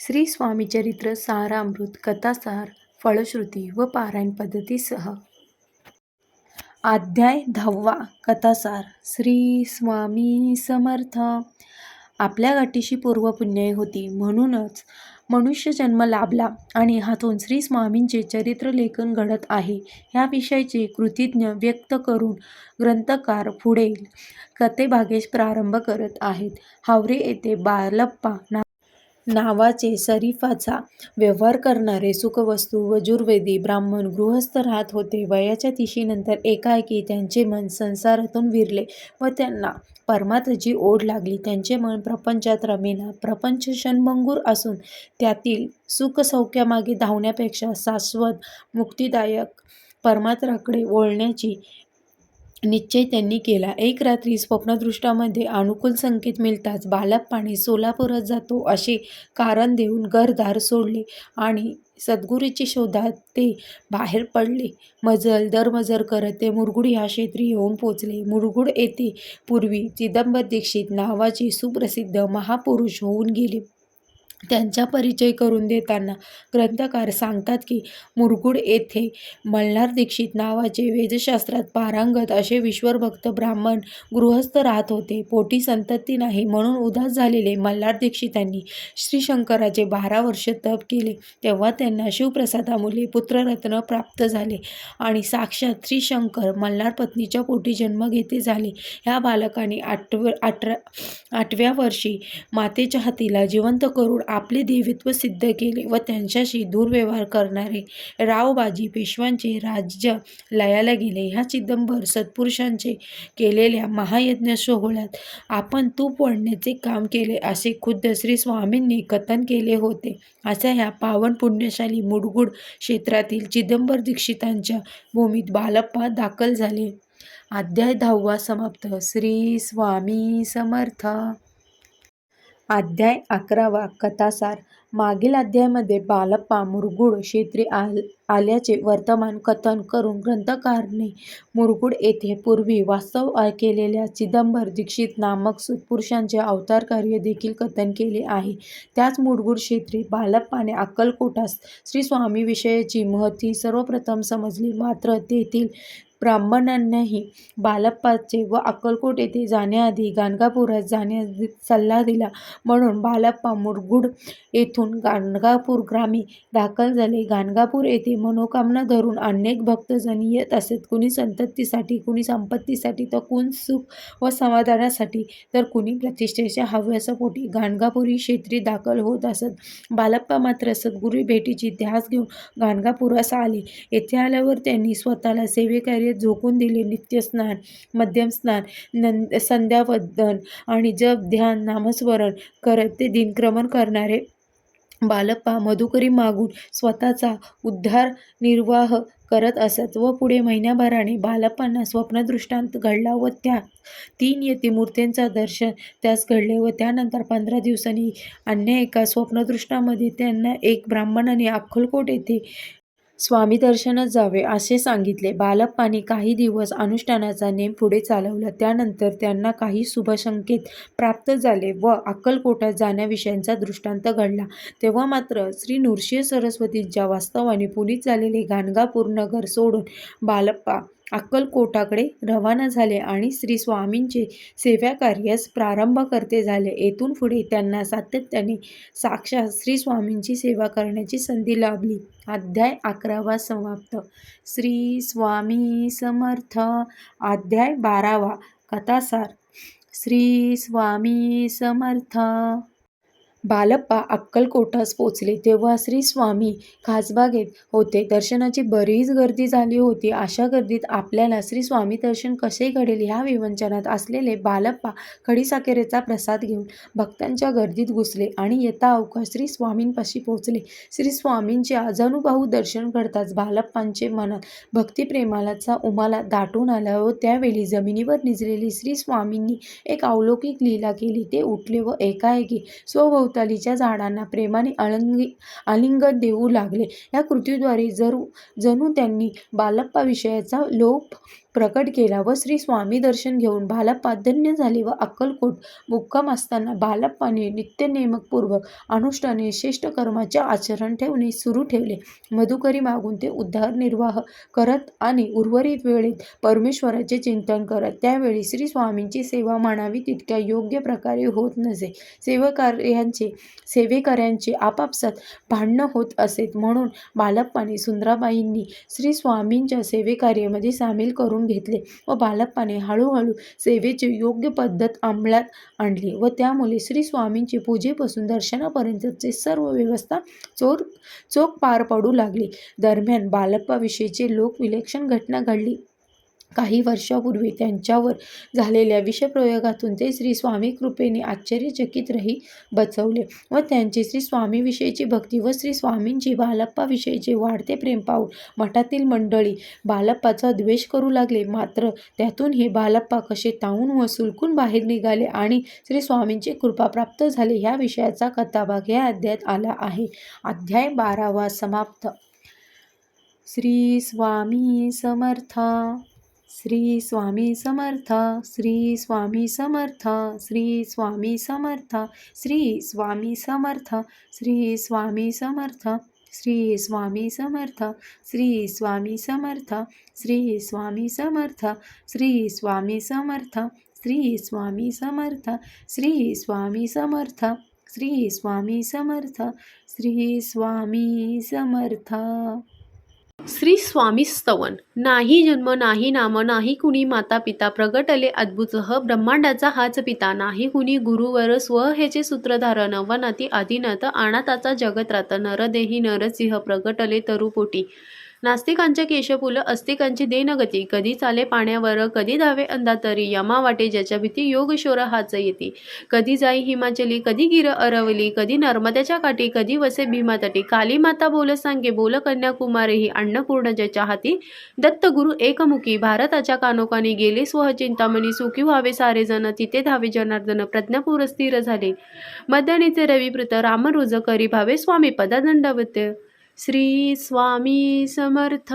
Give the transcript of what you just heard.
श्री स्वामी चरित्र सारामृत कथासार फलश्रुती व पारायण पद्धतीसह अध्याय 10वा कथासार श्री स्वामी समर्थ. आपल्या गाठीशी पूर्वपुण्य होती म्हणूनच मनुष्य जन्म लाभला आणि हातून श्री स्वामींचे चरित्रलेखन घडत आहे ह्याविषयीचे कृतज्ञ व्यक्त करून ग्रंथकार पुढील कथेभागेस प्रारंभ करत आहेत. हावरे येथे बालप्पा नावाचे शरीफाचा व्यवहार करणारे सुखवस्तू यजुर्वेदी ब्राह्मण गृहस्थ राहत होते. वयाच्या 30शीनंतर एकाएकी त्यांचे मन संसारातून विरले व त्यांना परमार्थाची ओढ लागली. त्यांचे मन प्रपंचात रमेना. प्रपंच क्षणभंगुर असून त्यातील सुखसौख्यामागे धावण्यापेक्षा शाश्वत मुक्तिदायक परमार्थाकडे वळण्याची निश्चय त्यांनी केला. एक रात्री स्वप्नदृष्टामध्ये अनुकूल संकेत मिळताच बालप्पाने सोलापुरात जातो असे कारण देऊन घरदार सोडले आणि सद्गुरूच्या शोधात ते बाहेर पडले. मजल दरमजल करत ते मुरगुड ह्या क्षेत्री येऊन पोचले. मुरगुड येथे पूर्वी चिदंबर दीक्षित नावाचे सुप्रसिद्ध महापुरुष होऊन गेले. त्यांचा परिचय करून देताना ग्रंथकार सांगतात की मुरगुड येथे मल्हार दीक्षित नावाचे वेदशास्त्रात पारंगत असे विश्वभक्त ब्राह्मण गृहस्थ राहत होते. पोटी संतती नाही म्हणून उदास झालेले मल्हार दीक्षितांनी श्रीशंकराचे 12 वर्ष तप केले. तेव्हा त्यांना शिवप्रसादामुळे पुत्ररत्न प्राप्त झाले आणि साक्षात श्रीशंकर मल्हार पत्नीच्या पोटी जन्म घेते झाले. ह्या बालकाने 8व्या वर्षी मातेच्या हातीला जिवंत करून आपले देवत्व सिद्ध केले व त्यांच्याशी दुर्व्यवहार करणारे रावबाजी पेशव्यांचे राज्य लयाला गेले. ह्या चिदंबर सत्पुरुषांचे केलेल्या महायज्ञ सोहळ्यात आपण तूप वाढण्याचे काम केले असे खुद्द श्री स्वामींनी कथन केले होते. अशा ह्या पावन पुण्यशाली मुरगुड क्षेत्रातील चिदंबर दीक्षितांच्या भूमीत बालप्पा दाखल झाले. अध्याय 10वा समाप्त. श्री स्वामी समर्थ. अध्याय 11वा कथासार. मागील अध्यायामध्ये बालप्पा मुरगुड क्षेत्री आल्याचे वर्तमान कथन करून ग्रंथकाराने मुरगुड येथे पूर्वी वास्तव केलेल्या चिदंबर दीक्षित नामक सत्पुरुषांचे अवतार कार्य देखील कथन केले आहे. त्याच मुरगुड क्षेत्री बालप्पाने अक्कलकोटास श्री स्वामीविषयीची महती सर्वप्रथम समजली. मात्र तेथील ब्राह्मणांनाही बालप्पाचे व अक्कलकोट येथे जाण्याआधी गाणगापुरात जाण्यास सल्ला दिला. म्हणून बालप्पा मुरगुड येथून गाणगापूर ग्रामी दाखल झाले. गाणगापूर येथे मनोकामना धरून अनेक भक्तजन येत असत. कुणी संततीसाठी, कुणी संपत्तीसाठी, तर कुणी सुख व समाधानासाठी, तर कुणी प्रतिष्ठेच्या हव्यासापोटी गाणगापुरी क्षेत्री दाखल होत असत. बालप्पा मात्र सद्गुरू भेटीची ध्यास घेऊन गाणगापुरास आले. येथे आल्यावर त्यांनी स्वतःला सेवेकार्यात झोकून दिले. नित्यस्नान, मध्यम स्नान, संध्यावंदन आणि जप ध्यान नामस्मरण करत ते दिनक्रमण करणारे बालप्पा मधुकरी मागून स्वतःचा उदरनिर्वाह करत असत व पुढे महिन्याभराने बालप्पांना स्वप्नदृष्टांत घडला व त्या 3 यतिमूर्तींचा दर्शन त्यास घडले व त्यानंतर 15 दिवसांनी अन्य एका स्वप्नदृष्टामध्ये त्यांना एक ब्राह्मणाने अक्कलकोट येथे स्वामी दर्शनात जावे असे सांगितले. बालप्पांनी काही दिवस अनुष्ठानाचा नेम पुढे चालवला. त्यानंतर त्यांना काही शुभसंकेत प्राप्त झाले व अक्कलकोटात जाण्याविषयीचा दृष्टांत घडला. तेव्हा मात्र श्री नृसिंह सरस्वतींच्या वास्तवाने पुनीत झालेले गाणगापूर नगर सोडून बालप्पा अक्कलकोटाकडे रवाना झाले आणि श्री स्वामींचे सेवाकार्यास प्रारंभ करते झाले. येथून पुढे त्यांना सातत्याने साक्षात श्री स्वामींची सेवा करण्याची संधी लाभली. अध्याय 11वा समाप्त. श्री स्वामी समर्थ. अध्याय 12वा कथासार. श्री स्वामी समर्थ. बालप्पा अक्कलकोटास पोचले तेव्हा श्री स्वामी खासबागेत होते. दर्शनाची बरीच गर्दी झाली होती. अशा गर्दीत आपल्याला श्री स्वामी दर्शन कसे घडेल ह्या विवंचनात असलेले बालप्पा खडीसाखरेचा प्रसाद घेऊन भक्तांच्या गर्दीत घुसले आणि यथाअवकाश श्री स्वामींपाशी पोचले. श्री स्वामींचे अजानुबाहू दर्शन घडताच बालप्पांचे मनात भक्तिप्रेमाचा उमाला दाटून आला व त्यावेळी जमिनीवर निजलेली श्री स्वामींनी एक अलौकिक लीला केली. ते उठले व एकाएकी स्वभोवतालीच्या झाडांना प्रेमाने आलिंगन देऊ लागले. या कृतीद्वारे जणू त्यांनी बालप्पा विषयाचा लोभ प्रकट केला व श्री स्वामी दर्शन घेऊन बालप्पा धन्य झाले व अक्कलकोट मुक्काम असताना बालप्पाने नित्यनेमकपूर्वक अनुष्ठाने श्रेष्ठ कर्माचे आचरण ठेवणे सुरू ठेवले. मधुकरी मागून ते उद्धारनिर्वाह करत आणि उर्वरित वेळेत परमेश्वराचे चिंतन करत. त्यावेळी श्री स्वामींची सेवा म्हणावी तितक्या योग्य प्रकारे होत नसे. सेवेकऱ्यांचे आपापसात भांडणं होत असेत. म्हणून बालप्पाने सुंदराबाईंनी श्री स्वामींच्या सेवेकार्यामध्ये सामील करून घेतले व बालप्पाने हळूहळू सेवेची योग्य पद्धत अंमलात आणली व त्यामुळे श्री स्वामींची पूजेपासून दर्शनापर्यंतचे सर्व व्यवस्था चोख पार पडू लागली. दरम्यान बालप्पाविषयीची लोकविलक्षण घटना घडली. काही वर्षापूर्वी त्यांच्यावर झालेल्या विषप्रयोगातून ते श्री स्वामी कृपेने आश्चर्यचकित रही बचवले व त्यांची श्री स्वामीविषयीची भक्ती व श्री स्वामींची बालप्पाविषयीचे वाढते प्रेम पाहून मठातील मंडळी बालप्पाचा द्वेष करू लागले. मात्र त्यातून हे बालप्पा कसे तावून व सुलकून बाहेर निघाले आणि श्री स्वामींची कृपा प्राप्त झाली ह्या विषयाचा कथाभाग या अध्यायात आला आहे. अध्याय 12 समाप्त. श्री स्वामी समर्थ. श्री स्वामी समर्थ. श्री स्वामी समर्थ. श्री स्वामी समर्थ. श्री स्वामी समर्थ. श्री स्वामी समर्थ. श्री स्वामी समर्थ. श्री स्वामी समर्थ. श्री स्वामी समर्थ. श्री स्वामी समर्थ. श्री स्वामी समर्थ. श्री स्वामी समर्थ. श्री स्वामी समर्थ. श्री स्वामी समर्थ. श्री स्वामी स्तवन. नाही जन्म नाही नाम नाही कुणी माता पिता प्रगटले अद्भुत ब्रह्मांडाचा हाच पिता नाही कुणी गुरुवर स्व हेचे सूत्रधार नवनाती आदिनाथ अनाथाचा जगत्रात नरदेही नरसिंह प्रगटले तरुपोटी नास्तिकांचे केशफुल अस्तिकांची देनगती कधी चाले पाण्यावर कधी धावे अंधातरी यमा वाटे ज्याच्या भीती योगशोर हाच येते कधी जाई हिमाचली कधी गिर अरवली कधी नर्मदेच्या काठी कधी वसे भीमातटी काली माता बोल सांगे बोल कन्याकुमारी ही अन्नपूर्ण ज्याच्या हाती दत्त गुरु एकमुखी भारताच्या कानोकानी गेले स्वह चिंतामणी सुखी व्हावे सारे जण तिथे धावे जनार्दन प्रज्ञापूर स्थिर झाले मध्यानीचे रविवृत रामरुज करी भावे स्वामी पदादंडवत. श्री स्वामी समर्थ.